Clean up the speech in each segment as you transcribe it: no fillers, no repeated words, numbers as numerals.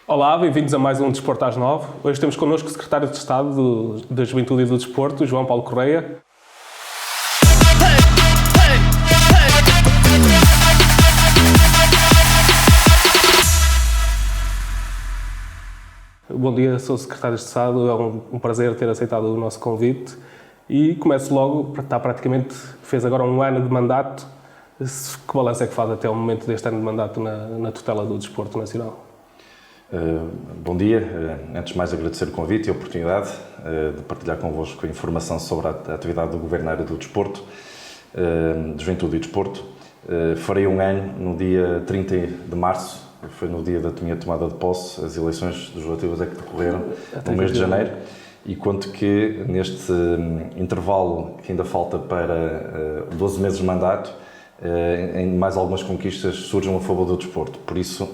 Olá, bem-vindos a mais um Desporto às 9. Hoje temos connosco o Secretário de Estado da Juventude e do Desporto, João Paulo Correia. Bom dia, sou o Secretário de Estado, é um prazer ter aceitado o nosso convite e começo logo, fez agora um ano de mandato. Que balanço é que faz até o momento deste ano de mandato na tutela do Desporto Nacional? Bom dia. Antes de mais agradecer o convite e a oportunidade de partilhar convosco a informação sobre a atividade do Governo na área do Desporto, de Juventude e Desporto. Farei um ano no dia 30 de março, foi no dia da minha tomada de posse, as eleições legislativas que decorreram no mês de janeiro, e conto que neste intervalo que ainda falta para 12 meses de mandato, em mais algumas conquistas surgem a favor do desporto. Por isso,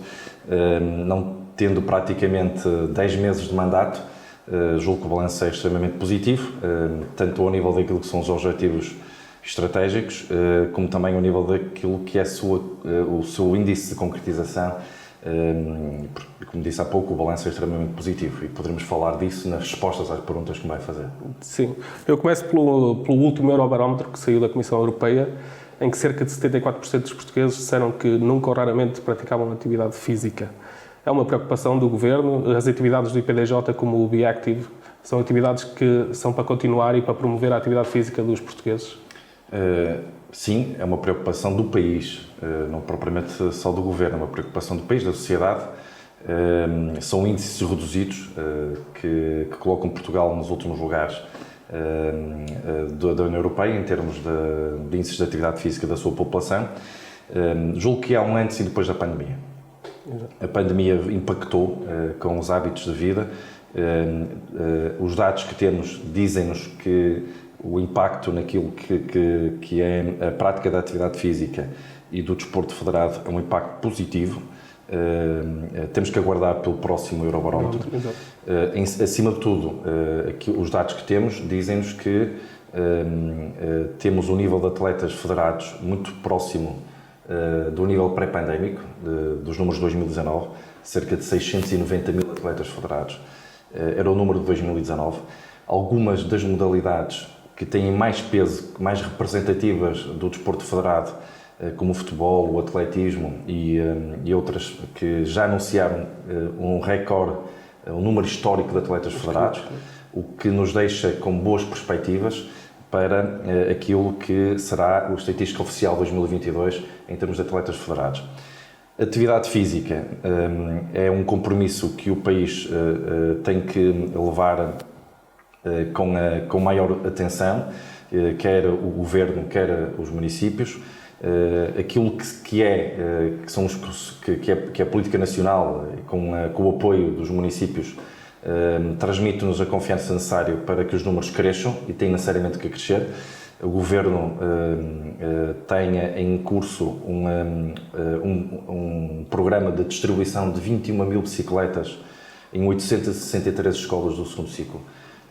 não tendo praticamente 10 meses de mandato, julgo que o balanço é extremamente positivo, tanto ao nível daquilo que são os objetivos estratégicos, como também ao nível daquilo que é o seu índice de concretização. Como disse há pouco, o balanço é extremamente positivo e poderemos falar disso nas respostas às perguntas que me vai fazer. Sim, eu começo pelo último Eurobarómetro que saiu da Comissão Europeia, em que cerca de 74% dos portugueses disseram que nunca ou raramente praticavam atividade física. É uma preocupação do Governo. As atividades do IPDJ, como o Be Active, são atividades que são para continuar e para promover a atividade física dos portugueses? Sim, é uma preocupação do país, não propriamente só do Governo, é uma preocupação do país, da sociedade. São índices reduzidos que colocam Portugal nos últimos lugares da União Europeia em termos de índices de atividade física da sua população. Julgo que há um antes e depois da pandemia. A pandemia impactou com os hábitos de vida. Os dados que temos dizem-nos que o impacto naquilo que é a prática da atividade física e do desporto federado é um impacto positivo. Temos que aguardar pelo próximo Eurobarómetro. Acima de tudo, os dados que temos dizem-nos que temos um nível de atletas federados muito próximo do nível pré-pandémico, dos números de 2019, cerca de 690 mil atletas federados. Era o número de 2019. Algumas das modalidades que têm mais peso, mais representativas do desporto federado, como o futebol, o atletismo e outras que já anunciaram um recorde, um número histórico de atletas federados, o que nos deixa com boas perspectivas para aquilo que será o estatístico oficial 2022 em termos de atletas federados. Atividade física é um compromisso que o país tem que levar com maior atenção, quer o Governo, quer os municípios. Aquilo que é a política nacional, com o apoio dos municípios, transmite-nos a confiança necessária para que os números cresçam e tem necessariamente que crescer. O Governo tem em curso um programa de distribuição de 21 mil bicicletas em 863 escolas do segundo ciclo.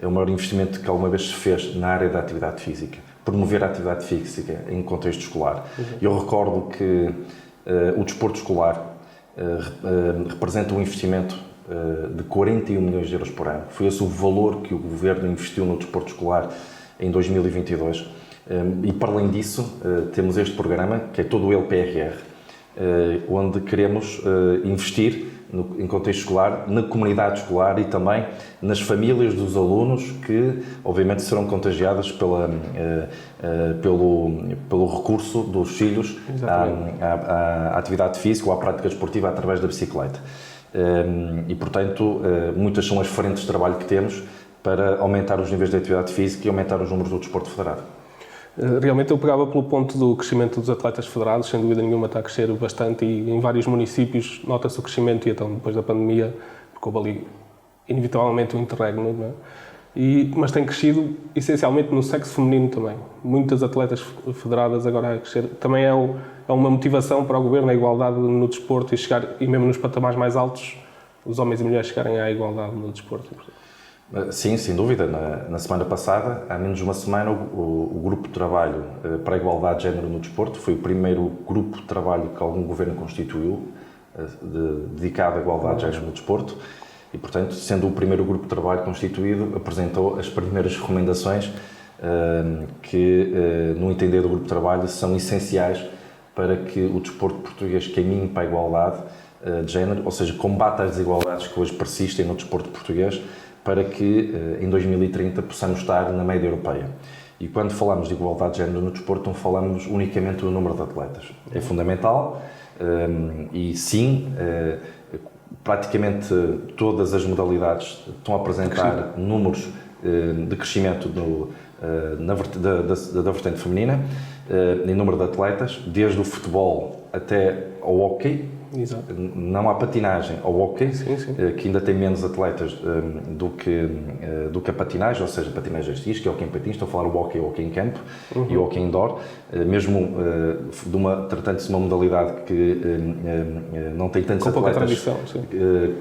É o maior investimento que alguma vez se fez na área da atividade física, promover a atividade física em contexto escolar. Eu recordo que o desporto escolar representa um investimento de 41 milhões de euros por ano. Foi esse o valor que o Governo investiu no desporto escolar em 2022. E para além disso, temos este programa, que é todo o LPRR, onde queremos investir em contexto escolar, na comunidade escolar e também nas famílias dos alunos que, obviamente, serão contagiadas pelo recurso dos filhos à atividade física ou à prática desportiva através da bicicleta. E, portanto, muitas são as frentes de trabalho que temos para aumentar os níveis de atividade física e aumentar os números do desporto federado. Realmente eu pegava pelo ponto do crescimento dos atletas federados, sem dúvida nenhuma está a crescer bastante e em vários municípios nota-se o crescimento e então depois da pandemia, porque houve ali inevitavelmente um interregno, não é? Mas tem crescido essencialmente no sexo feminino também. Muitas atletas federadas agora a crescer. Também é uma motivação para o Governo a igualdade no desporto e mesmo nos patamares mais altos, os homens e mulheres chegarem à igualdade no desporto. Sim, sem dúvida. Na semana passada, há menos de uma semana, o Grupo de Trabalho para a Igualdade de Género no Desporto foi o primeiro grupo de trabalho que algum governo constituiu dedicado à igualdade de género no desporto e, portanto, sendo o primeiro grupo de trabalho constituído, apresentou as primeiras recomendações que, no entender do grupo de trabalho, são essenciais para que o desporto português caminhe para a igualdade de género, ou seja, combata as desigualdades que hoje persistem no desporto português, para que em 2030 possamos estar na média europeia. E quando falamos de igualdade de género no desporto, não falamos unicamente do número de atletas. É fundamental e sim, praticamente todas as modalidades estão a apresentar números de crescimento da vertente feminina, em número de atletas, desde o futebol até ao hóquei. Exato. Não há patinagem ao hóquei, Sim. que ainda tem menos atletas do que a patinagem, ou seja, patinagem artística, hóquei em patins, estou a falar o hóquei em campo e o hóquei indoor, mesmo tratando-se de uma modalidade que não tem tantos atletas,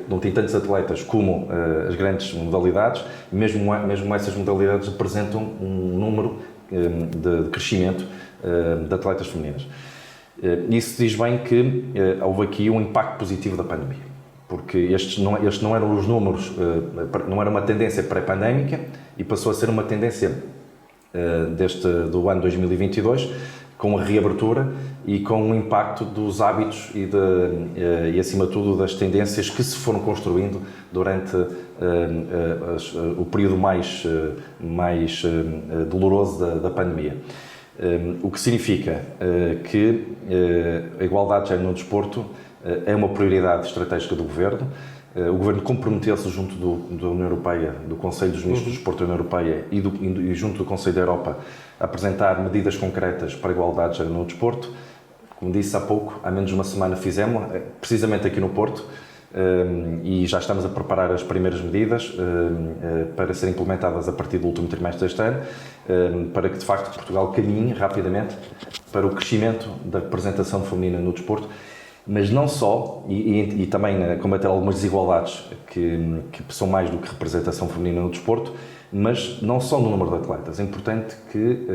não tem tantos atletas como as grandes modalidades, mesmo essas modalidades apresentam um número de crescimento de atletas femininas. Isso diz bem que houve aqui um impacto positivo da pandemia, porque estes não eram os números, não era uma tendência pré-pandémica e passou a ser uma tendência do ano 2022, com a reabertura e com o impacto dos hábitos e acima de tudo, das tendências que se foram construindo durante o período mais doloroso da pandemia. O que significa que a igualdade de género no desporto é uma prioridade estratégica do Governo. O Governo comprometeu-se junto da União Europeia, do Conselho dos Ministros do Desporto da União Europeia e junto do Conselho da Europa, a apresentar medidas concretas para a igualdade de género no desporto. Como disse há pouco, há menos de uma semana fizemos, precisamente aqui no Porto, e já estamos a preparar as primeiras medidas para serem implementadas a partir do último trimestre deste ano, para que de facto Portugal caminhe rapidamente para o crescimento da representação feminina no desporto, mas não só, e também combater algumas desigualdades que são mais do que representação feminina no desporto, mas não só no número de atletas. É importante que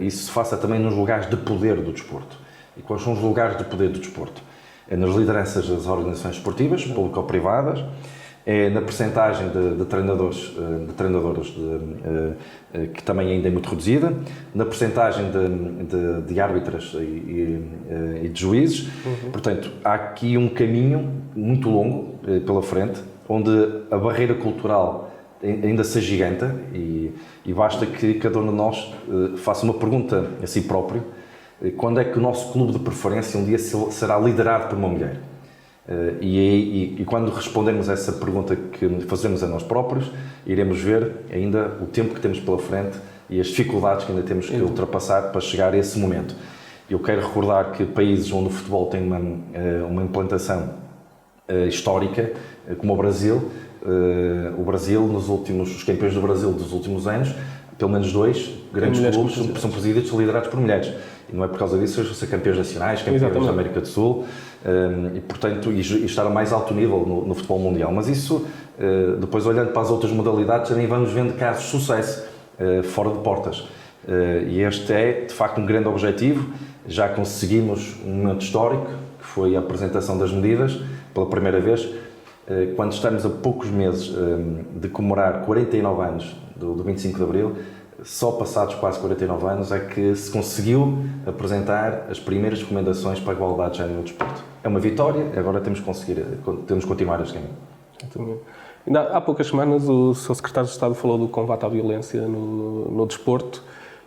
isso se faça também nos lugares de poder do desporto. E quais são os lugares de poder do desporto? É nas lideranças das organizações esportivas, público ou privadas, é na percentagem de treinadores, que também ainda é muito reduzida, na percentagem de árbitras e de juízes. Portanto, há aqui um caminho muito longo pela frente, onde a barreira cultural ainda se agiganta e basta que cada um de nós faça uma pergunta a si próprio: quando é que o nosso clube de preferência um dia será liderado por uma mulher? E quando respondermos a essa pergunta que fazemos a nós próprios, iremos ver ainda o tempo que temos pela frente e as dificuldades que ainda temos que ultrapassar para chegar a esse momento. Eu quero recordar que países onde o futebol tem uma implantação histórica, como o Brasil, os campeões do Brasil dos últimos anos, pelo menos 2 grandes clubes são presididos, liderados por mulheres. E não é por causa disso que são campeões nacionais, campeões da América do Sul, e portanto, estar a mais alto nível no futebol mundial. Mas isso, depois olhando para as outras modalidades, também vamos vendo casos de sucesso fora de portas. E este é, de facto, um grande objetivo. Já conseguimos um momento histórico, que foi a apresentação das medidas, pela primeira vez, quando estamos a poucos meses de comemorar 49 anos do 25 de Abril. Só passados quase 49 anos é que se conseguiu apresentar as primeiras recomendações para a igualdade de género no desporto. É uma vitória, agora temos que continuar este caminho. Ainda há poucas semanas o Sr. Secretário de Estado falou do combate à violência no desporto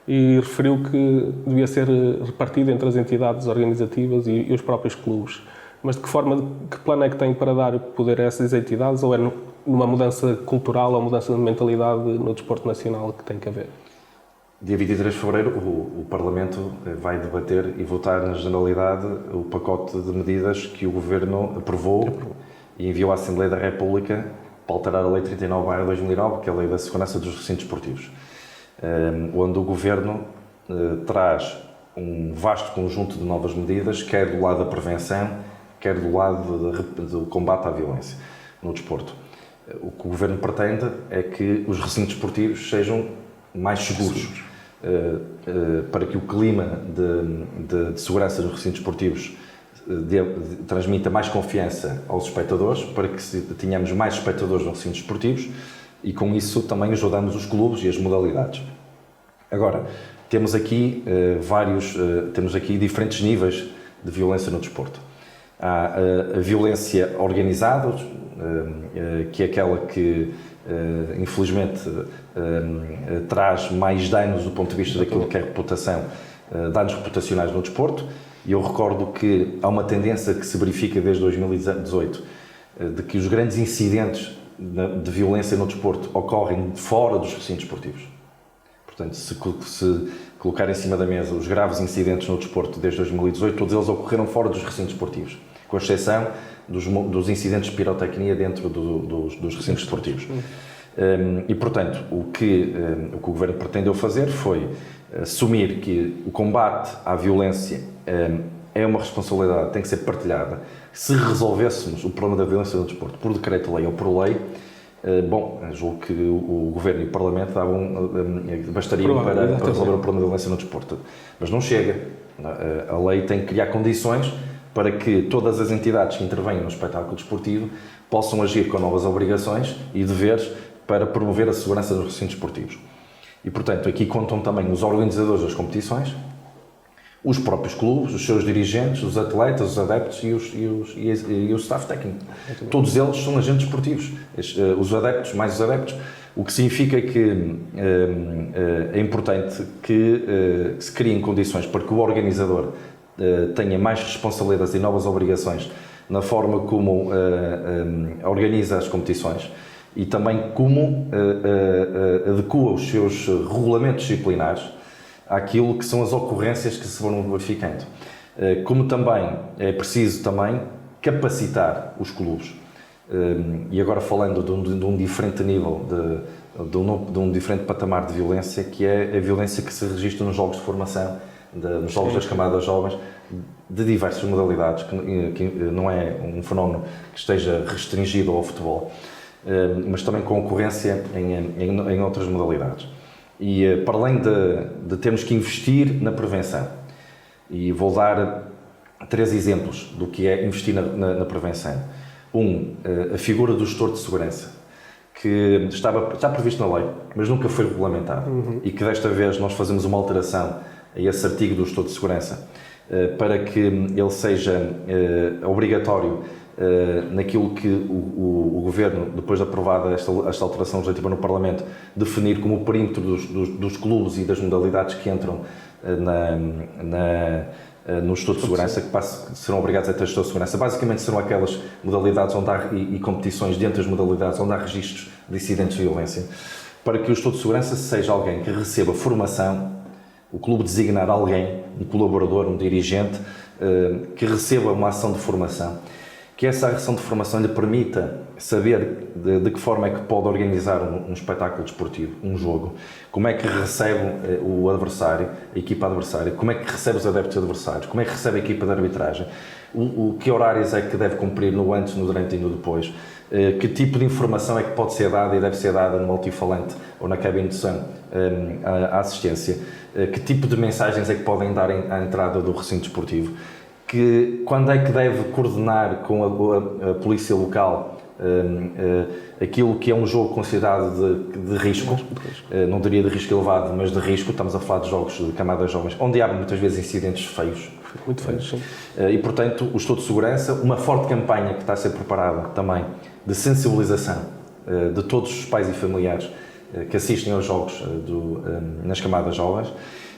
e referiu que devia ser repartido entre as entidades organizativas e os próprios clubes. Mas de que plano é que tem para dar poder a essas entidades, ou é numa mudança cultural ou mudança de mentalidade no desporto nacional que tem que haver? Dia 23 de fevereiro, o Parlamento vai debater e votar na generalidade o pacote de medidas que o Governo aprovou e enviou à Assembleia da República para alterar a Lei 39/2009, que é a Lei da Segurança dos Recintos Esportivos, onde o Governo traz um vasto conjunto de novas medidas, quer do lado da prevenção, quer do lado do combate à violência no desporto. O que o Governo pretende é que os recintos esportivos sejam mais seguros, para que o clima de segurança nos recintos esportivos transmita mais confiança aos espectadores, para que tenhamos mais espectadores nos recintos esportivos e com isso também ajudamos os clubes e as modalidades. Agora, temos aqui temos aqui diferentes níveis de violência no desporto. Há a violência organizada, que é aquela que infelizmente traz mais danos do ponto de vista daquilo que é reputação, danos reputacionais no desporto. E eu recordo que há uma tendência que se verifica desde 2018 de que os grandes incidentes de violência no desporto ocorrem fora dos recintos esportivos. Portanto, se colocar em cima da mesa os graves incidentes no desporto desde 2018, todos eles ocorreram fora dos recintos esportivos, com exceção dos incidentes de pirotecnia dentro dos recintos esportivos. E, portanto, o que o Governo pretendeu fazer foi assumir que o combate à violência é uma responsabilidade, tem que ser partilhada. Se resolvêssemos o problema da violência no desporto por decreto-lei ou por lei, julgo que o Governo e o Parlamento bastariam para resolver o problema da violência no desporto. Mas não chega. A lei tem que criar condições para que todas as entidades que intervenham no espetáculo desportivo possam agir com novas obrigações e deveres para promover a segurança dos recintos esportivos. E, portanto, aqui contam também os organizadores das competições, os próprios clubes, os seus dirigentes, os atletas, os adeptos e o staff técnico. Todos eles são agentes esportivos. Os adeptos, mais os adeptos, o que significa que é importante que se criem condições para que o organizador tenha mais responsabilidades e novas obrigações na forma como organiza as competições e também como adequa os seus regulamentos disciplinares àquilo que são as ocorrências que se vão verificando. Como também é preciso também capacitar os clubes. E agora falando de um diferente nível, de um diferente patamar de violência, que é a violência que se registra nos jogos de formação, nos jogos das camadas jovens, de diversas modalidades, que não é um fenómeno que esteja restringido ao futebol, mas também com ocorrência em outras modalidades. E para além de termos que investir na prevenção, e vou dar 3 exemplos do que é investir na prevenção. A figura do gestor de segurança, que está previsto na lei, mas nunca foi regulamentado, e que desta vez nós fazemos uma alteração a esse artigo do gestor de segurança, para que ele seja obrigatório naquilo que o Governo, depois de aprovada esta alteração legislativa no Parlamento, definir como o perímetro dos clubes e das modalidades que entram no gestor de segurança, que serão obrigados a ter gestor de segurança. Basicamente serão aquelas modalidades onde há, e competições dentro das modalidades onde há registros de incidentes de violência, para que o gestor de segurança seja alguém que receba formação, o clube designar alguém, um colaborador, um dirigente, que receba uma ação de formação, que essa ação de formação lhe permita saber de que forma é que pode organizar um espetáculo desportivo, um jogo, como é que recebe o adversário, a equipa adversária, como é que recebe os adeptos adversários, como é que recebe a equipa de arbitragem, que horários é que deve cumprir no antes, no durante e no depois, que tipo de informação é que pode ser dada e deve ser dada no altifalante ou na cabine de som à assistência, que tipo de mensagens é que podem dar à entrada do recinto desportivo, quando é que deve coordenar com a polícia local aquilo que é um jogo considerado de risco, não diria de risco elevado, mas de risco. Estamos a falar de jogos de camadas jovens, onde há muitas vezes incidentes feios. Muito feios, sim. E, portanto, o gestor de segurança, uma forte campanha que está a ser preparada também de sensibilização de todos os pais e familiares que assistem aos jogos nas camadas jovens,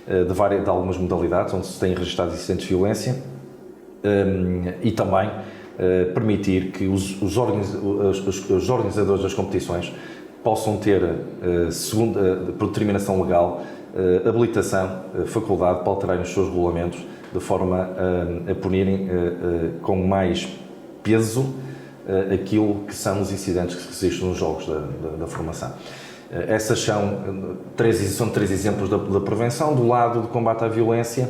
de algumas modalidades, onde se têm registrado incidentes de violência, e também permitir que os organizadores das competições possam ter, por determinação legal, habilitação, faculdade para alterarem os seus regulamentos de forma a punirem com mais peso aquilo que são os incidentes que existem nos jogos da formação. Essas são três exemplos da prevenção. Do lado do combate à violência,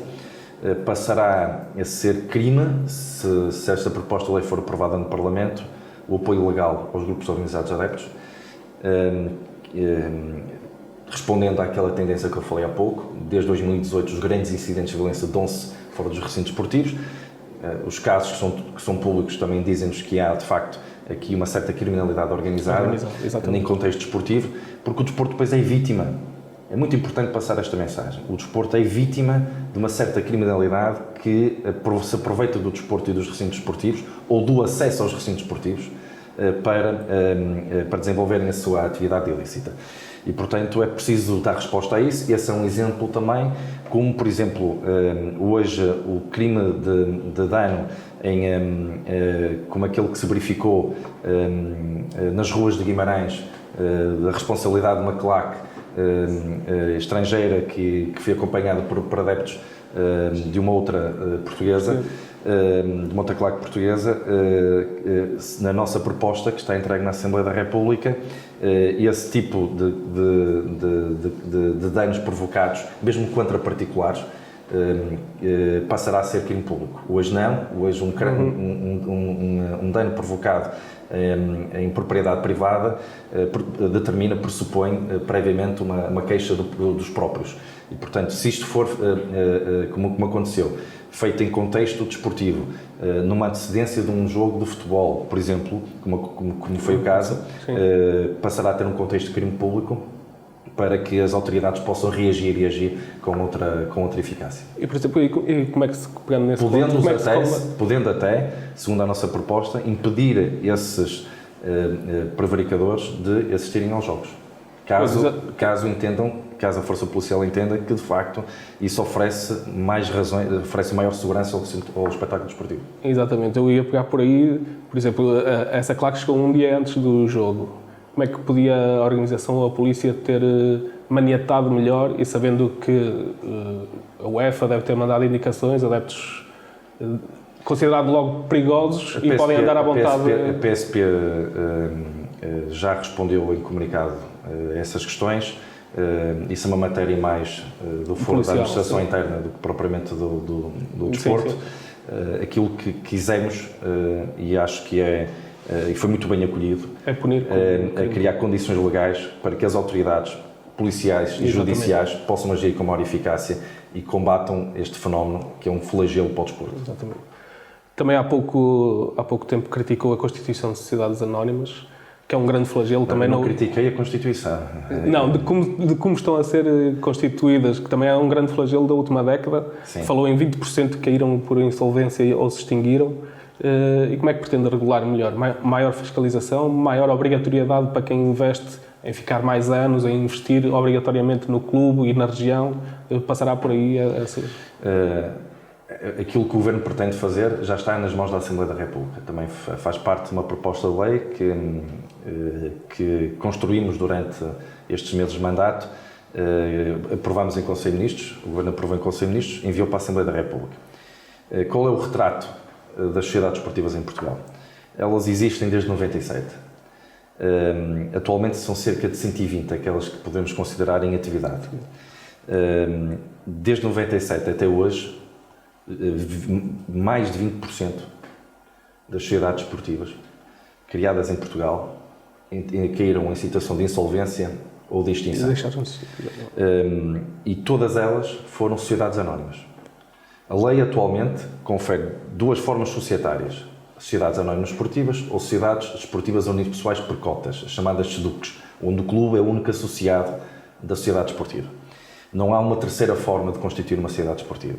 passará a ser crime, se esta proposta de lei for aprovada no Parlamento, o apoio legal aos grupos organizados adeptos, respondendo àquela tendência que eu falei há pouco. Desde 2018 os grandes incidentes de violência dão-se fora dos recintos esportivos, Os casos que são públicos também dizem-nos que há, de facto, aqui uma certa criminalidade organizada em contexto desportivo, porque o desporto depois é vítima. É muito importante passar esta mensagem. O desporto é vítima de uma certa criminalidade que se aproveita do desporto e dos recintos desportivos, ou do acesso aos recintos desportivos, para desenvolverem a sua atividade ilícita. E, portanto, é preciso dar resposta a isso. Esse é um exemplo também, como, por exemplo, hoje o crime de dano, como aquele que se verificou nas ruas de Guimarães, da responsabilidade de uma claque estrangeira que foi acompanhada por adeptos de uma outra portuguesa, de uma outra claque portuguesa. Na nossa proposta, que está entregue na Assembleia da República, esse tipo de danos provocados, mesmo contra particulares, passará a ser crime público. Hoje não, hoje um dano provocado em propriedade privada pressupõe previamente uma queixa dos próprios. E, portanto, se isto for, como aconteceu, feito em contexto desportivo, numa antecedência de um jogo de futebol, por exemplo, como foi o caso, passará a ter um contexto de crime público, para que as autoridades possam reagir e agir com outra eficácia. E, por exemplo, e como é que se pegando nesse podendo até, segundo a nossa proposta, impedir esses prevaricadores de assistirem aos jogos. Caso a Força Policial entenda que, de facto, isso oferece mais razões, oferece maior segurança ao espetáculo desportivo. Exatamente. Eu ia pegar por aí, por exemplo, essa claque chegou um dia antes do jogo. Como é que podia a organização ou a polícia ter maniatado melhor, e sabendo que a UEFA deve ter mandado indicações, adeptos considerados logo perigosos e podem andar à vontade? A PSP já respondeu em comunicado a essas questões. Isso é uma matéria mais do foro da administração interna do que propriamente do desporto. Sim. Aquilo que quisemos, e acho que e foi muito bem acolhido, é punir, criar condições legais para que as autoridades policiais e judiciais possam agir com maior eficácia e combatam este fenómeno que é um flagelo para o desporto. Exatamente. Também há pouco tempo criticou a Constituição de Sociedades Anónimas, que é um grande flagelo. Também não critiquei a Constituição. Não, de como estão a ser constituídas, que também é um grande flagelo da última década. Sim. Falou em 20% que caíram por insolvência ou se extinguiram. E como é que pretende regular melhor? Maior fiscalização, maior obrigatoriedade para quem investe em ficar mais anos, em investir obrigatoriamente no clube e na região? Passará por aí Aquilo que o Governo pretende fazer já está nas mãos da Assembleia da República. Também faz parte de uma proposta de lei que construímos durante estes meses de mandato. Aprovámos em Conselho de Ministros, o Governo aprovou em Conselho de Ministros, enviou para a Assembleia da República. Qual é o retrato das sociedades esportivas em Portugal? Elas existem desde 97. Atualmente são cerca de 120 aquelas que podemos considerar em atividade. Desde 97 até hoje, mais de 20% das sociedades esportivas criadas em Portugal caíram em situação de insolvência ou de extinção. E todas elas foram sociedades anónimas. A lei atualmente confere duas formas societárias: sociedades anónimas esportivas ou sociedades esportivas unipessoais por cotas, chamadas SEDUCs, onde o clube é o único associado da sociedade esportiva. Não há uma terceira forma de constituir uma sociedade esportiva.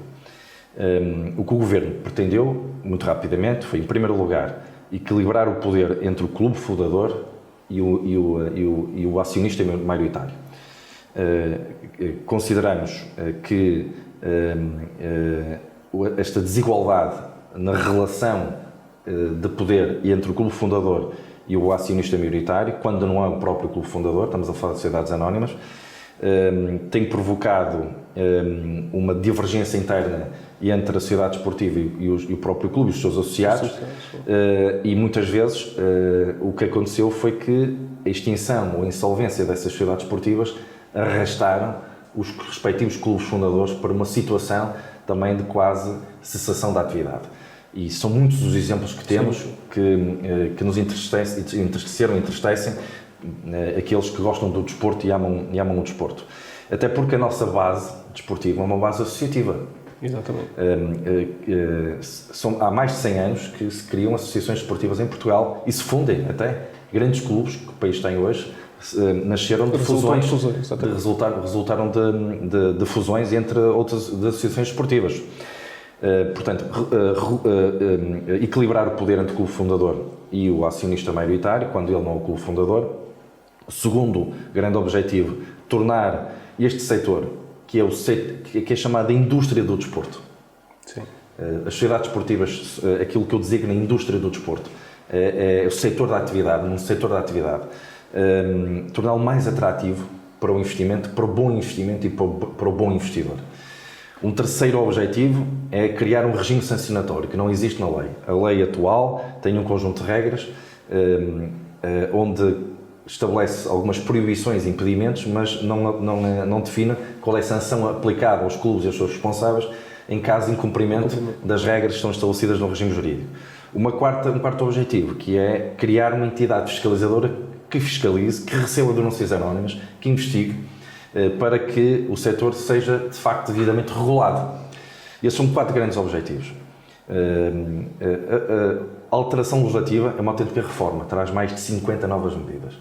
O que o Governo pretendeu, muito rapidamente, foi, em primeiro lugar, equilibrar o poder entre o clube fundador e o acionista maioritário. Consideramos que esta desigualdade na relação de poder entre o clube fundador e o acionista maioritário, quando não é o próprio clube fundador, estamos a falar de sociedades anónimas, tem provocado uma divergência interna entre a sociedade esportiva e o próprio clube e os seus associados, e muitas vezes o que aconteceu foi que a extinção ou a insolvência dessas sociedades esportivas arrastaram os respectivos clubes fundadores para uma situação também de quase cessação da atividade. E são muitos os exemplos que temos que nos entristeceram e entristecem aqueles que gostam do desporto e amam o desporto. Até porque a nossa base desportiva é uma base associativa. Exatamente. Há mais de 100 anos que se criam associações esportivas em Portugal e se fundem até grandes clubes que o país tem hoje, nasceram de fusões, resultaram de fusões entre outras associações esportivas. Portanto, equilibrar o poder entre o clube fundador e o acionista maioritário, quando ele não é o clube fundador. Segundo grande objetivo, tornar este setor, que é chamado de indústria do desporto. Sim. As sociedades esportivas, aquilo que eu designo a indústria do desporto, é o setor da atividade, torná-lo mais atrativo para o investimento, para o bom investimento e para o bom investidor. Um terceiro objetivo é criar um regime sancionatório que não existe na lei. A lei atual tem um conjunto de regras onde estabelece algumas proibições e impedimentos, mas não define qual é a sanção aplicada aos clubes e aos seus responsáveis em caso de incumprimento das regras que estão estabelecidas no regime jurídico. Um quarto objetivo, que é criar uma entidade fiscalizadora que fiscalize, que receba denúncias anónimas, que investigue, para que o setor seja, de facto, devidamente regulado. Esses são 4 grandes objetivos. A alteração legislativa é uma autêntica reforma, traz mais de 50 novas medidas.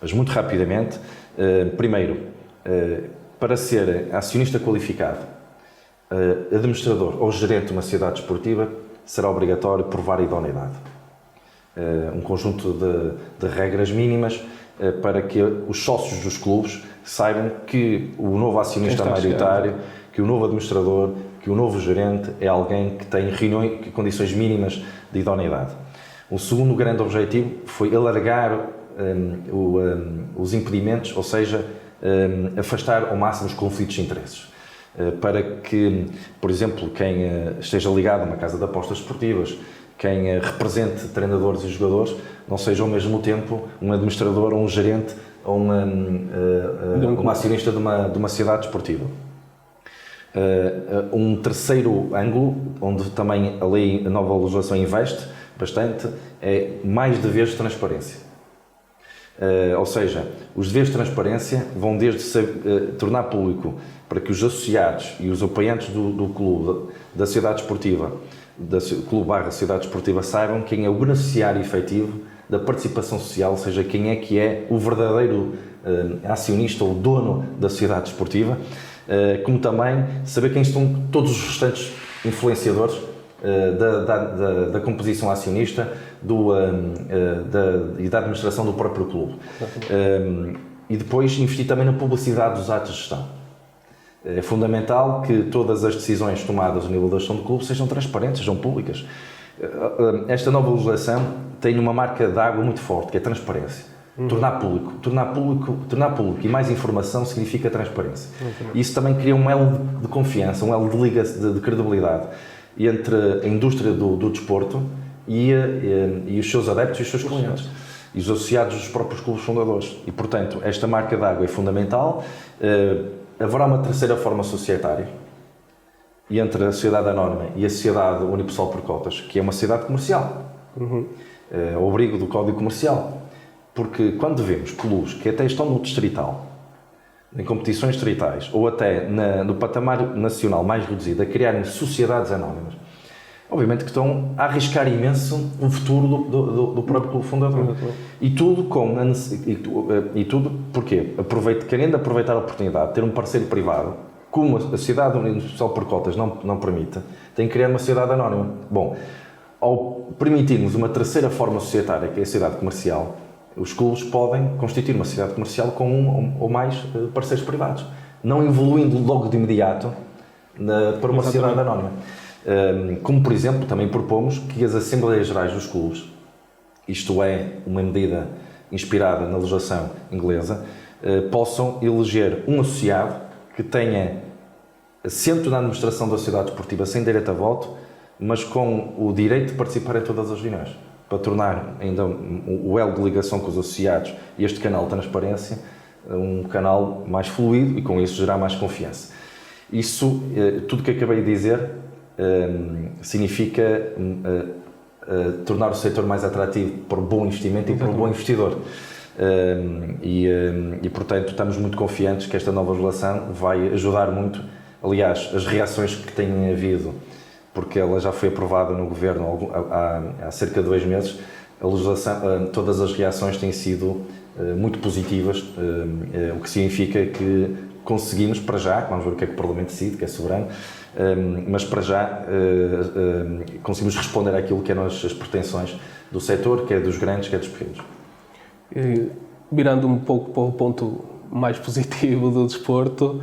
Mas, muito rapidamente, primeiro, para ser acionista qualificado, administrador ou gerente de uma sociedade desportiva, será obrigatório provar a idoneidade. Um conjunto de regras mínimas para que os sócios dos clubes saibam que o novo acionista maioritário, que o novo administrador, que o novo gerente é alguém que tem condições mínimas de idoneidade. O segundo grande objetivo foi alargar os impedimentos, ou seja, afastar ao máximo os conflitos de interesses. Para que, por exemplo, quem esteja ligado a uma casa de apostas esportivas, quem represente treinadores e jogadores, não seja ao mesmo tempo um administrador ou um gerente ou um acionista de uma sociedade desportiva. Um terceiro ângulo, onde também a nova legislação investe bastante, é mais deveres de transparência. Ou seja, os deveres de transparência vão desde tornar público para que os associados e os apoiantes do clube, da sociedade esportiva, clube/sociedade esportiva, saibam quem é o beneficiário efetivo da participação social, ou seja, quem é que é o verdadeiro acionista ou dono da sociedade esportiva, como também saber quem estão todos os restantes influenciadores da composição acionista e da administração do próprio clube. E depois investir também na publicidade dos atos de gestão. É fundamental que todas as decisões tomadas no nível da gestão do clube sejam transparentes, sejam públicas. Esta nova legislação tem uma marca de água muito forte, que é a transparência. Tornar público e mais informação significa transparência. Isso também cria um elo de confiança, um elo de credibilidade entre a indústria do desporto e os seus adeptos e os seus clientes, e os associados dos próprios clubes fundadores. E, portanto, esta marca de água é fundamental. Haverá uma terceira forma societária entre a sociedade anónima e a sociedade unipessoal por cotas, que é uma sociedade comercial. Ao abrigo do Código Comercial. Porque quando vemos clubes que até estão no distrital, em competições distritais, ou até no patamar nacional mais reduzido, a criarem sociedades anónimas, obviamente que estão a arriscar imenso o futuro do próprio clube fundador. E tudo porquê? Querendo aproveitar a oportunidade de ter um parceiro privado, como a sociedade unipessoal por cotas não permite, tem que criar uma sociedade anónima. Bom, ao permitirmos uma terceira forma societária, que é a sociedade comercial, os clubes podem constituir uma sociedade comercial com um ou mais parceiros privados, não evoluindo logo de imediato para uma sociedade anónima. Como, por exemplo, também propomos que as Assembleias Gerais dos clubes, isto é, uma medida inspirada na legislação inglesa, possam eleger um associado que tenha assento na administração da sociedade esportiva sem direito a voto, mas com o direito de participar em todas as reuniões, para tornar ainda o elo de ligação com os associados e este canal de transparência um canal mais fluido e com isso gerar mais confiança. Isso, tudo o que acabei de dizer, significa tornar o setor mais atrativo para o bom investimento e para o bom investidor. Portanto, estamos muito confiantes que esta nova legislação vai ajudar muito Aliás, as reações que têm havido, porque ela já foi aprovada no Governo há cerca de 2 meses, a legislação, todas as reações têm sido muito positivas, o que significa que conseguimos, para já, vamos ver o que é que o Parlamento decide, que é soberano, mas para já conseguimos responder àquilo que eram as pretensões do setor, quer dos grandes, quer dos pequenos. E, virando um pouco para o ponto mais positivo do desporto,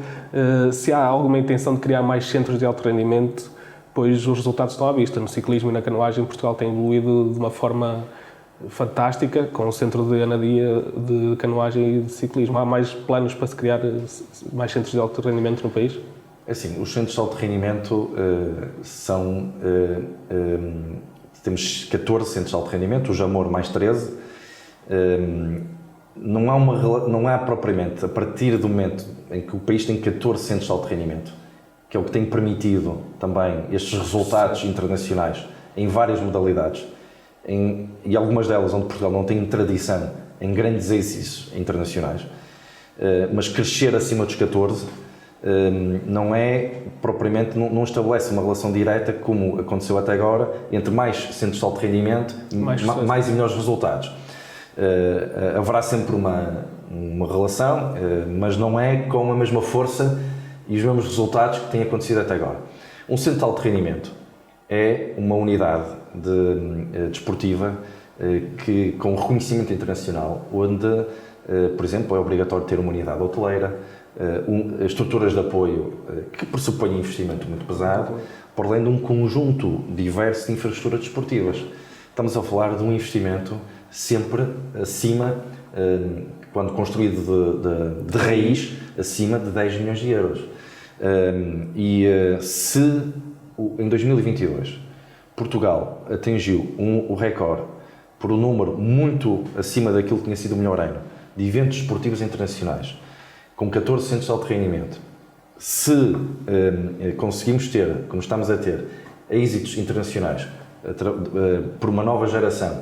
se há alguma intenção de criar mais centros de alto rendimento, pois os resultados estão à vista. No ciclismo e na canoagem, Portugal tem evoluído de uma forma fantástica, com o centro de Anadia de canoagem e de ciclismo. Há mais planos para se criar mais centros de alto rendimento no país? Assim, os centros de alto rendimento são... temos 14 centros de alto rendimento, o Jamor mais 13. Não há propriamente, a partir do momento em que o país tem 14 centros de alto rendimento, que é o que tem permitido também estes resultados internacionais em várias modalidades, e algumas delas onde Portugal não tem tradição em grandes êxitos internacionais, mas crescer acima dos 14 não é propriamente, não estabelece uma relação direta, como aconteceu até agora, entre mais centros de alto rendimento, mais e melhores resultados. Haverá sempre uma relação, mas não é com a mesma força e os mesmos resultados que têm acontecido até agora. Um centro de alto rendimento é uma unidade desportiva com reconhecimento internacional, onde, por exemplo, é obrigatório ter uma unidade hoteleira, estruturas de apoio que pressupõem investimento muito pesado, por além de um conjunto diverso de infraestruturas desportivas. Estamos a falar de um investimento sempre acima, quando construído de raiz, acima de 10 milhões de euros. Se em 2022 Portugal atingiu o recorde por um número muito acima daquilo que tinha sido o melhor ano de eventos esportivos internacionais, com 14 centros de alto rendimento, se conseguimos ter, como estamos a ter, êxitos internacionais por uma nova geração,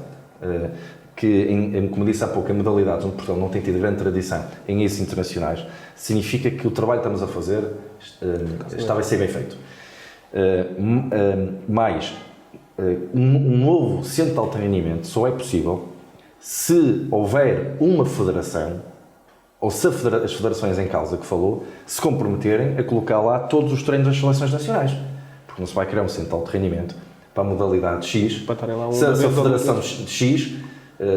que, como disse há pouco, em modalidades onde Portugal não tem tido grande tradição em êxitos internacionais, significa que o trabalho que estamos a fazer está a ser bem feito. Um novo centro de alto rendimento só é possível se houver uma federação, ou se as federações em causa que falou, se comprometerem a colocar lá todos os treinos das seleções nacionais. Porque não se vai criar um centro de alto rendimento para a modalidade X, se a federação de X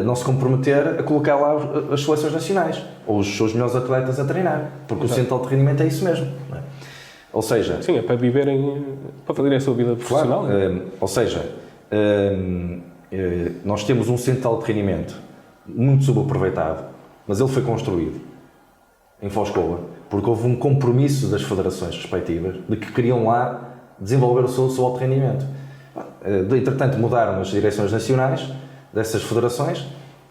não se comprometer a colocar lá as seleções nacionais, ou os seus melhores atletas a treinar. Porque o centro de alto rendimento é isso mesmo. Não é? Ou seja... Sim, é para viverem, para fazerem a sua vida profissional. Claro, ou seja, nós temos um centro de alto rendimento muito subaproveitado, mas ele foi construído em Foscoa, porque houve um compromisso das federações respectivas de que queriam lá desenvolver o seu alto rendimento. Entretanto, mudaram as direções nacionais dessas federações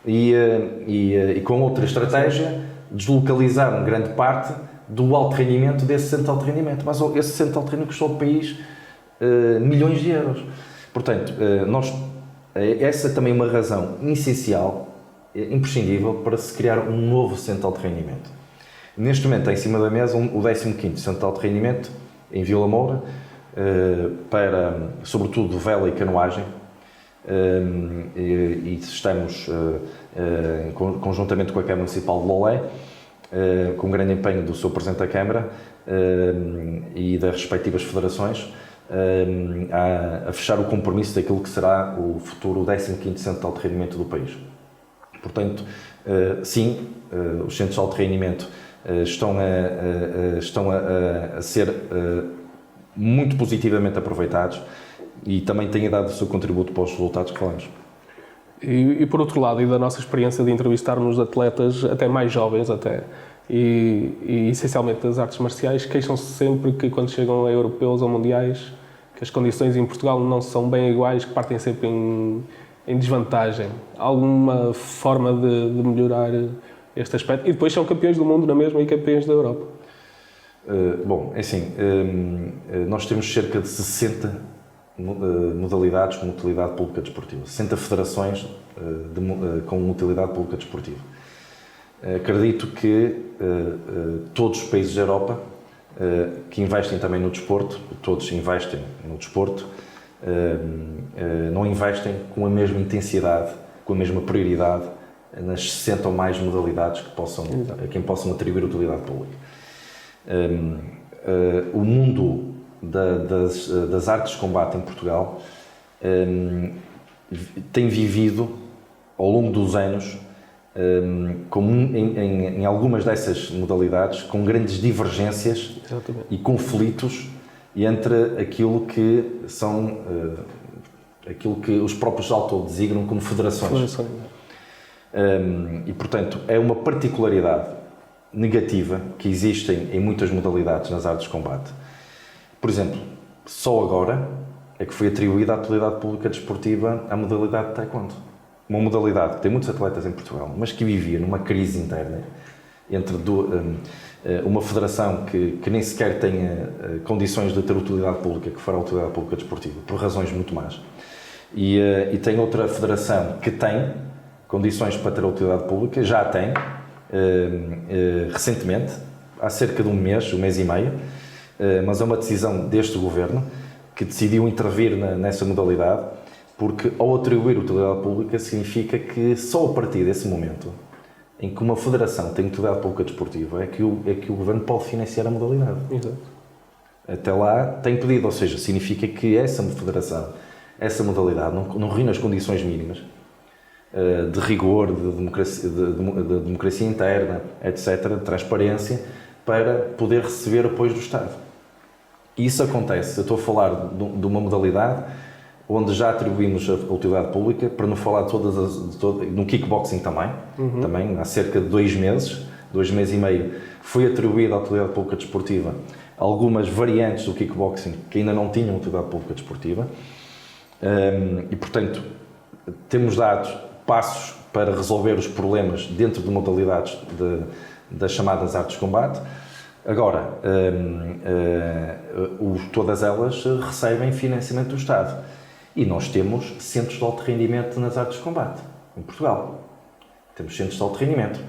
e com outra estratégia deslocalizaram grande parte do alto rendimento desse centro de alto rendimento. Mas esse centro de alto rendimento custou ao país milhões de euros. Portanto, essa é também uma razão essencial, imprescindível, para se criar um novo centro de alto rendimento. Neste momento, está em cima da mesa o 15º Centro de Alto Rendimento, em Vila Moura, para, sobretudo, vela e canoagem, e estamos, conjuntamente com a Câmara Municipal de Lolé, com grande empenho do Sr. Presidente da Câmara e das respectivas federações, a fechar o compromisso daquilo que será o futuro 15º Centro de Alto Rendimento do país. Portanto, sim, os centros de alto rendimento estão a ser muito positivamente aproveitados e também têm dado o seu contributo para os resultados que falamos. E por outro lado, e da nossa experiência de entrevistarmos atletas até mais jovens e essencialmente das artes marciais, queixam-se sempre que quando chegam a europeus ou mundiais que as condições em Portugal não são bem iguais, que partem sempre em desvantagem. Alguma forma de melhorar este aspecto? E depois são campeões do mundo na mesma e campeões da Europa. Bom, é assim, nós temos cerca de 60 modalidades com utilidade pública desportiva, 60 federações com utilidade pública desportiva. Acredito que todos os países da Europa que investem também no desporto, todos investem no desporto, não investem com a mesma intensidade, com a mesma prioridade nas 60 ou mais modalidades a quem possam atribuir utilidade pública. O mundo das artes de combate em Portugal tem vivido, ao longo dos anos, em algumas dessas modalidades, com grandes divergências e conflitos entre aquilo que os próprios autodesignam como federações. E, portanto, é uma particularidade negativa que existe em muitas modalidades nas artes de combate. Por exemplo, só agora é que foi atribuída a utilidade pública desportiva à modalidade de taekwondo. Uma modalidade que tem muitos atletas em Portugal, mas que vivia numa crise interna entre uma federação que nem sequer tem condições de ter utilidade pública, que fará utilidade pública desportiva, por razões muito más. E tem outra federação que tem condições para ter utilidade pública, já tem, recentemente, há cerca de um mês e meio, mas é uma decisão deste governo que decidiu intervir nessa modalidade, porque ao atribuir utilidade pública significa que só a partir desse momento em que uma federação tem utilidade pública desportiva é que o governo pode financiar a modalidade. Exato. Até lá tem pedido, ou seja, significa que essa federação, essa modalidade não reúne as condições mínimas de rigor, de democracia interna, etc., de transparência, para poder receber apoio do Estado. E isso acontece, eu estou a falar de uma modalidade onde já atribuímos a utilidade pública, para não falar no kickboxing também há cerca de 2 meses e meio, foi atribuída a utilidade pública desportiva algumas variantes do kickboxing que ainda não tinham utilidade pública desportiva, e, portanto, temos dado passos para resolver os problemas dentro de modalidades das chamadas artes de combate. Agora, todas elas recebem financiamento do Estado. E nós temos centros de alto rendimento nas artes de combate, em Portugal. Temos centros de alto rendimento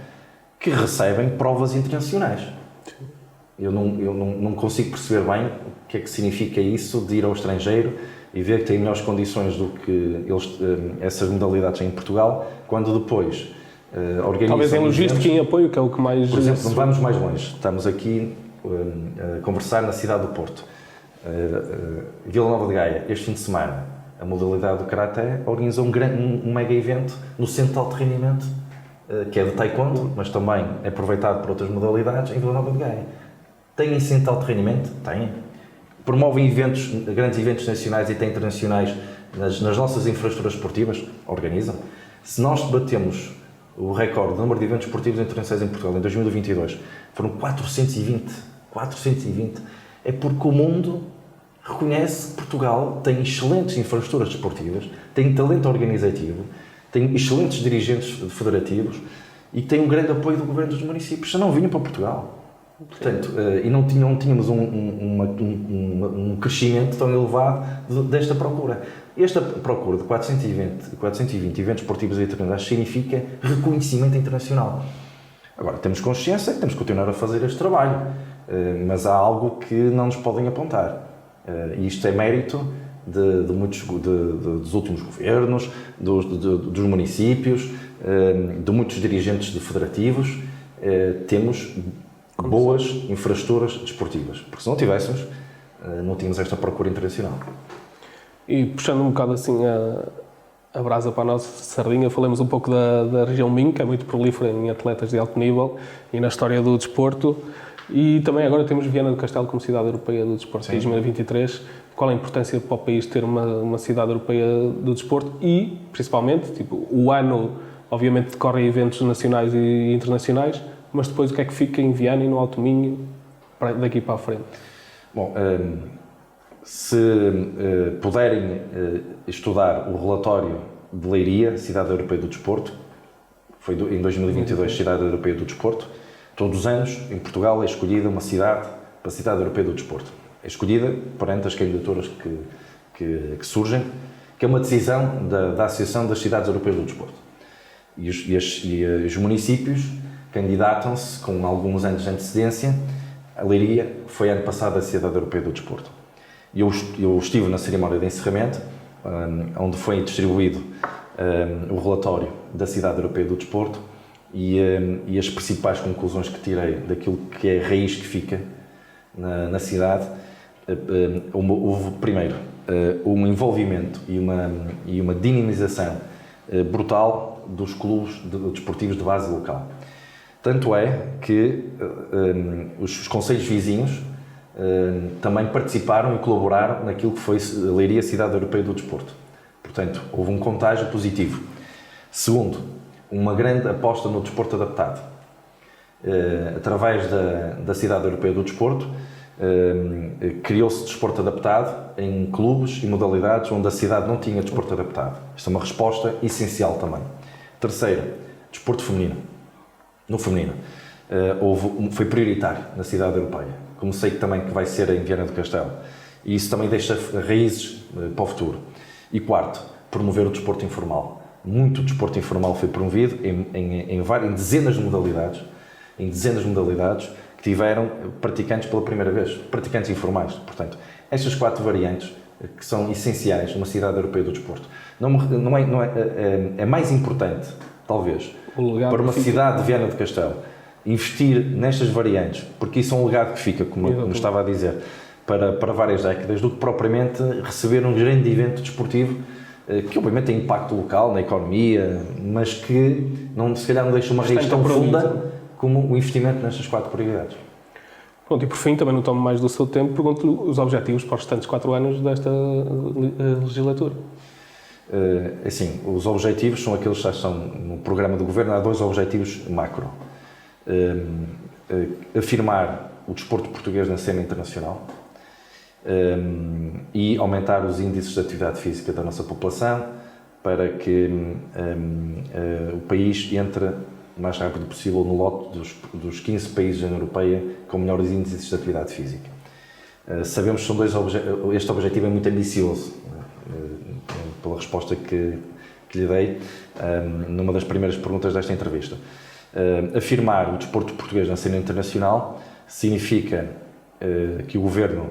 que recebem provas internacionais. Eu não consigo perceber bem o que é que significa isso de ir ao estrangeiro e ver que tem melhores condições do que essas modalidades em Portugal, quando depois organizam... Talvez em logística e em apoio, que é o que mais... Por exemplo, vamos mais longe. Estamos aqui a conversar na cidade do Porto. Vila Nova de Gaia, este fim de semana, a modalidade do Karaté organizou um mega evento no centro de alto rendimento, que é de taekwondo, mas também é aproveitado por outras modalidades, em Vila Nova de Gaia. Têm centro de alto rendimento? Têm. Promovem grandes eventos nacionais e até internacionais nas nossas infraestruturas esportivas? Organizam. Se nós batemos o recorde do número de eventos esportivos internacionais em Portugal em 2022, foram 420, é porque o mundo reconhece que Portugal tem excelentes infraestruturas desportivas, tem talento organizativo, tem excelentes dirigentes federativos e tem um grande apoio do governo dos municípios. Já não vinham para Portugal. Portanto, e não tínhamos um crescimento tão elevado desta procura. Esta procura de 420 eventos esportivos internacionais significa reconhecimento internacional. Agora, temos consciência que temos que continuar a fazer este trabalho, mas há algo que não nos podem apontar. E isto é mérito dos últimos governos, dos municípios, de muitos dirigentes federativos. Temos boas infraestruturas desportivas, porque se não tivéssemos, não tínhamos esta procura internacional. E puxando um bocado assim a brasa para a nossa sardinha, falemos um pouco da região Minho, que é muito prolífera em atletas de alto nível e na história do desporto. E também agora temos Viana do Castelo como cidade europeia do desporto em 2023. Qual a importância para o país ter uma cidade europeia do desporto e, principalmente, o ano, obviamente, decorre eventos nacionais e internacionais, mas depois o que é que fica em Viana e no Alto Minho daqui para a frente? Bom, se puderem estudar o relatório de Leiria, Cidade Europeia do Desporto, foi em 2022 Cidade Europeia do Desporto, todos os anos em Portugal é escolhida uma cidade para a Cidade Europeia do Desporto. É escolhida perante as candidaturas que surgem, que é uma decisão da Associação das Cidades Europeias do Desporto. E os municípios candidatam-se com alguns anos de antecedência A Leiria foi ano passado a Sociedade Europeia do Desporto. Eu estive na cerimónia de encerramento, onde foi distribuído o relatório da Cidade Europeia do Desporto e as principais conclusões que tirei daquilo que é a raiz que fica na cidade. Houve, primeiro, um envolvimento e uma dinamização brutal dos clubes desportivos de base local. Tanto é que os concelhos vizinhos também participaram e colaboraram naquilo que foi a Leiria Cidade Europeia do Desporto. Portanto, houve um contágio positivo. Segundo, uma grande aposta no desporto adaptado. Através da Cidade Europeia do Desporto, criou-se desporto adaptado em clubes e modalidades onde a cidade não tinha desporto adaptado. Esta é uma resposta essencial também. Terceiro, desporto feminino. No feminino, foi prioritário na cidade europeia, como sei que também que vai ser em Viana do Castelo. E isso também deixa raízes para o futuro. E quarto, promover o desporto informal. Muito desporto informal foi promovido em dezenas de modalidades, que tiveram praticantes pela primeira vez, praticantes informais. Portanto, estas 4 variantes que são essenciais numa cidade europeia do desporto. É mais importante, talvez, para uma cidade de Viana do Castelo, investir nestas variantes, porque isso é um legado que fica, como estava a dizer, para várias décadas, do que propriamente receber um grande evento desportivo que obviamente tem impacto local, na economia, mas que se calhar não deixa uma raiz tão funda como o investimento nestas 4 prioridades. Pronto, e por fim, também não tomo mais do seu tempo, pergunto os objetivos para os restantes 4 anos desta legislatura. Assim, os objetivos são aqueles que já estão no programa do Governo. Há 2 objetivos macro. Afirmar o desporto português na cena internacional e aumentar os índices de atividade física da nossa população para que o país entre o mais rápido possível no lote dos 15 países da União Europeia com melhores índices de atividade física. Sabemos que são este objetivo é muito ambicioso, pela resposta que lhe dei numa das primeiras perguntas desta entrevista. Afirmar o desporto português na cena internacional significa que o Governo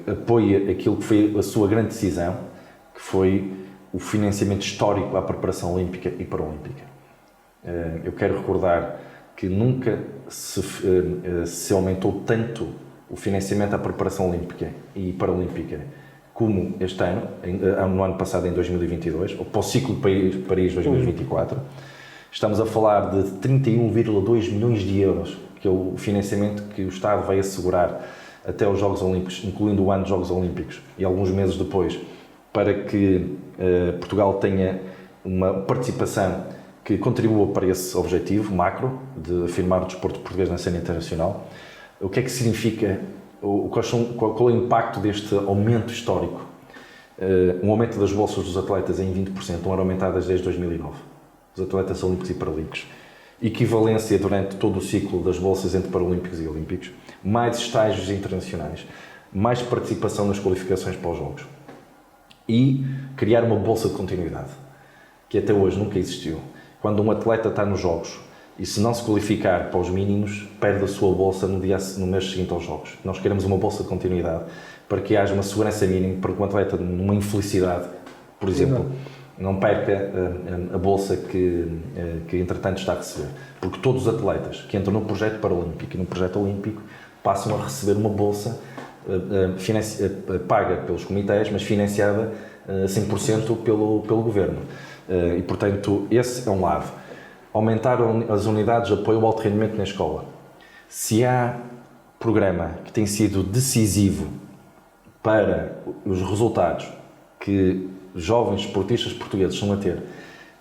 apoia aquilo que foi a sua grande decisão, que foi o financiamento histórico à preparação olímpica e paralímpica. Eu quero recordar que nunca se aumentou tanto o financiamento à preparação olímpica e paralímpica como este ano, no ano passado, em 2022, ou para o ciclo de Paris 2024. Estamos a falar de 31,2 milhões de euros, que é o financiamento que o Estado vai assegurar até os Jogos Olímpicos, incluindo o ano dos Jogos Olímpicos e alguns meses depois, para que Portugal tenha uma participação que contribua para esse objetivo macro de afirmar o desporto português na cena internacional. O que é que significa, qual é o impacto deste aumento histórico? Um aumento das bolsas dos atletas em 20%, não eram aumentadas desde 2009. Os atletas olímpicos e paralímpicos. Equivalência durante todo o ciclo das bolsas entre paralímpicos e olímpicos. Mais estágios internacionais. Mais participação nas qualificações para os Jogos. E criar uma bolsa de continuidade, que até hoje nunca existiu. Quando um atleta está nos Jogos e se não se qualificar para os mínimos, perde a sua bolsa no mês seguinte aos Jogos. Nós queremos uma bolsa de continuidade para que haja uma segurança mínima, para que um atleta, numa infelicidade, por exemplo, não perca a bolsa que entretanto está a receber. Porque todos os atletas que entram no projeto paralímpico e no projeto olímpico passam a receber uma bolsa paga pelos comitês, mas financiada 100% pelo Governo. E, portanto, esse é um lado. Aumentar as unidades de apoio ao alto rendimento na escola. Se há programa que tem sido decisivo para os resultados que jovens esportistas portugueses estão a ter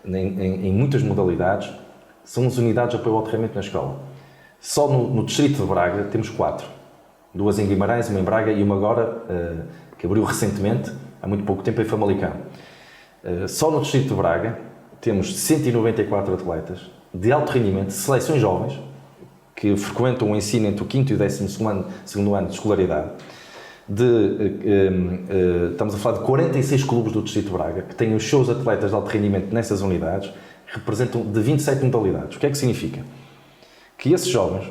em muitas modalidades, são as unidades de apoio ao alto rendimento na escola. Só no distrito de Braga temos 4. 2 em Guimarães, uma em Braga e uma agora, que abriu recentemente, há muito pouco tempo, em Famalicão. Só no distrito de Braga temos 194 atletas de alto rendimento, seleções jovens, que frequentam o ensino entre o 5º e o 12º ano de escolaridade. Estamos a falar de 46 clubes do distrito de Braga, que têm os seus atletas de alto rendimento nessas unidades, que representam de 27 modalidades. O que é que significa? Que esses jovens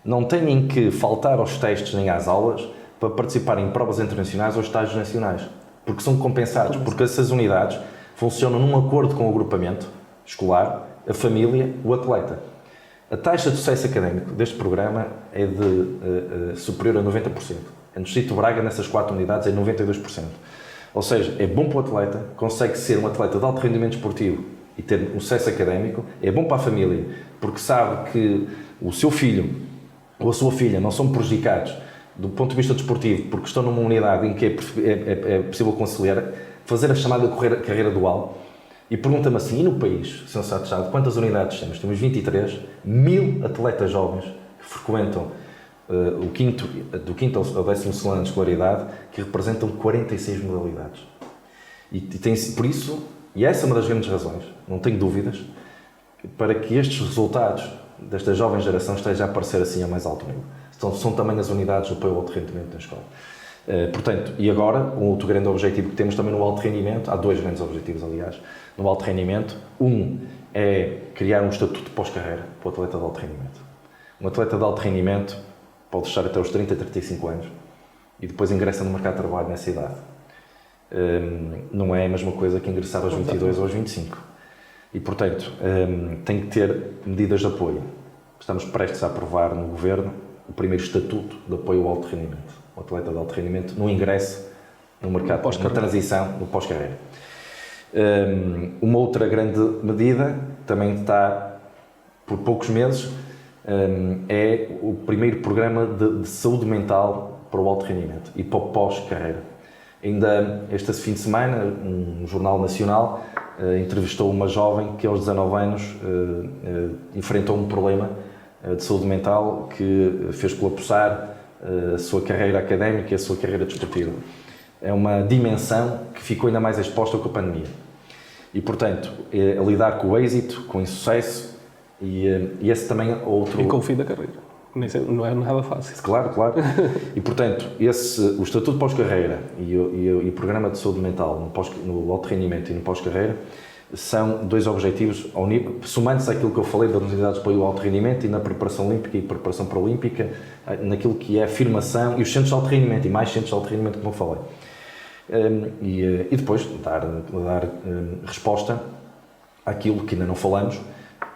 não têm que faltar aos testes nem às aulas para participar em provas internacionais ou estágios nacionais, porque são compensados, porque essas unidades funcionam num acordo com o agrupamento escolar, a família, o atleta. A taxa de sucesso académico deste programa é de superior a 90%. No Distrito de Braga, nessas 4 unidades, é 92%. Ou seja, é bom para o atleta, consegue ser um atleta de alto rendimento esportivo e ter um sucesso académico, é bom para a família, porque sabe que o seu filho ou a sua filha não são prejudicados do ponto de vista desportivo, porque estão numa unidade em que é possível conciliar, fazer a chamada carreira dual. E pergunta-me assim, e no país, Sr. Secretário, quantas unidades temos? Temos 23, 1000 atletas jovens que frequentam do quinto ao 12º ano de escolaridade, que representam 46 modalidades. E tem, por isso, e essa é uma das grandes razões, não tenho dúvidas, para que estes resultados desta jovem geração estejam a aparecer assim a mais alto nível. São também as unidades de apoio ao alto rendimento na escola. Portanto, e agora, um outro grande objetivo que temos também no alto rendimento, há 2 grandes objetivos, aliás, no alto rendimento. Um é criar um estatuto pós-carreira para o atleta de alto rendimento. Um atleta de alto rendimento pode estar até aos 30, 35 anos e depois ingressa no mercado de trabalho nessa idade. Não é a mesma coisa que ingressar aos 22 ou aos 25. E, portanto, tem que ter medidas de apoio. Estamos prestes a aprovar no Governo o primeiro estatuto de apoio ao alto rendimento. O atleta de alto rendimento no ingresso no mercado, na transição, no pós-carreira. Uma outra grande medida, também está por poucos meses, é o primeiro programa de saúde mental para o alto rendimento e para o pós-carreira. Ainda este fim de semana, um jornal nacional entrevistou uma jovem que aos 19 anos enfrentou um problema de saúde mental que fez colapsar a sua carreira académica e a sua carreira desportiva. É uma dimensão que ficou ainda mais exposta com a pandemia. E, portanto, a lidar com o êxito, com o insucesso e esse também é outro... E com o fim da carreira. Não é nada fácil. Claro, claro. E, portanto, o Estatuto Pós-Carreira e o Programa de Saúde Mental no alto rendimento e no pós-carreira são 2 objetivos, somando-se àquilo que eu falei das unidades de apoio ao alto rendimento e na preparação olímpica e preparação paralímpica, naquilo que é a afirmação e os centros de alto rendimento e mais centros de alto rendimento, como eu falei. E depois dar resposta àquilo que ainda não falamos,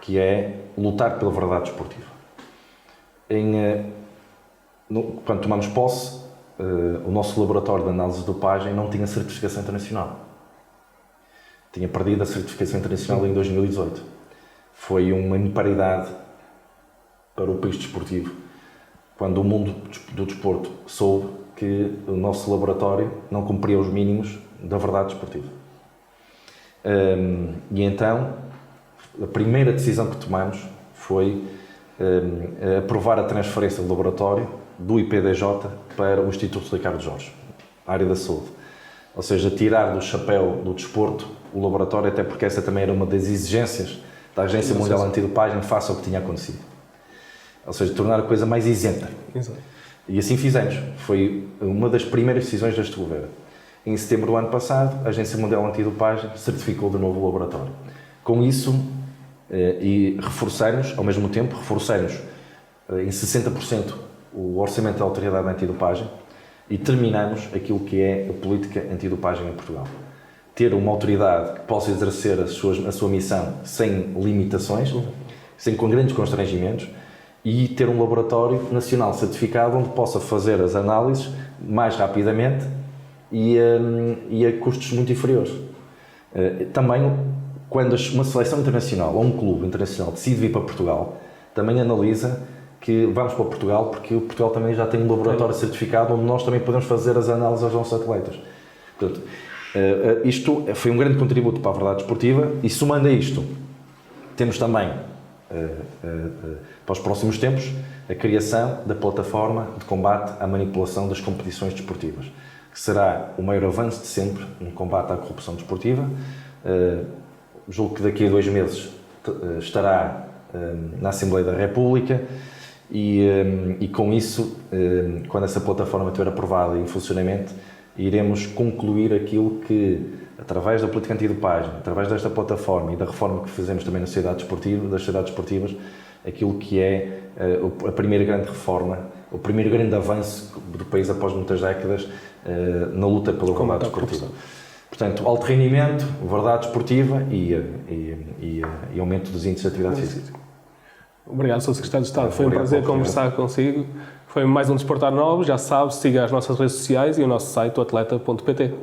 que é lutar pela verdade desportiva. Quando tomamos posse, o nosso laboratório de análise de dopagem não tinha certificação internacional. Tinha perdido a certificação internacional em 2018. Foi uma imparidade para o país desportivo, quando o mundo do desporto soube que o nosso laboratório não cumpria os mínimos da verdade desportiva. E então, a primeira decisão que tomamos foi aprovar a transferência do laboratório do IPDJ para o Instituto Ricardo Jorge, a área da saúde. Ou seja, tirar do chapéu do desporto o laboratório, até porque essa também era uma das exigências da Agência Mundial Antidopagem face ao que tinha acontecido. Ou seja, tornar a coisa mais isenta. Exato. E assim fizemos. Foi uma das primeiras decisões deste governo. Em setembro do ano passado, a Agência Mundial Antidopagem certificou de novo o laboratório. Com isso, e reforçamos, ao mesmo tempo, em 60% o orçamento da Autoridade Antidopagem e terminamos aquilo que é a política antidopagem em Portugal. Ter uma autoridade que possa exercer a sua missão sem limitações, com grandes constrangimentos, e ter um laboratório nacional certificado onde possa fazer as análises mais rapidamente e a custos muito inferiores. Também, quando uma seleção internacional ou um clube internacional decide vir para Portugal, também analisa que vamos para Portugal porque o Portugal também já tem um laboratório certificado onde nós também podemos fazer as análises aos nossos atletas. Portanto, isto foi um grande contributo para a verdade desportiva e, somando a isto, temos também, para os próximos tempos, a criação da plataforma de combate à manipulação das competições desportivas, que será o maior avanço de sempre no combate à corrupção desportiva. Julgo que daqui a 2 meses estará na Assembleia da República e com isso, quando essa plataforma estiver aprovada e em funcionamento, iremos concluir aquilo que, através da política antidopagem, através desta plataforma e da reforma que fizemos também das sociedades esportivas, aquilo que é a primeira grande reforma, o primeiro grande avanço do país após muitas décadas na luta pela verdade desportiva. Portanto, alto rendimento, verdade desportiva e aumento dos índices de atividade física. Obrigado, Sr. Secretário de Estado. Foi um prazer conversar consigo. Foi mais um Desportar Novo. Já sabe, siga as nossas redes sociais e o nosso site, o atleta.pt.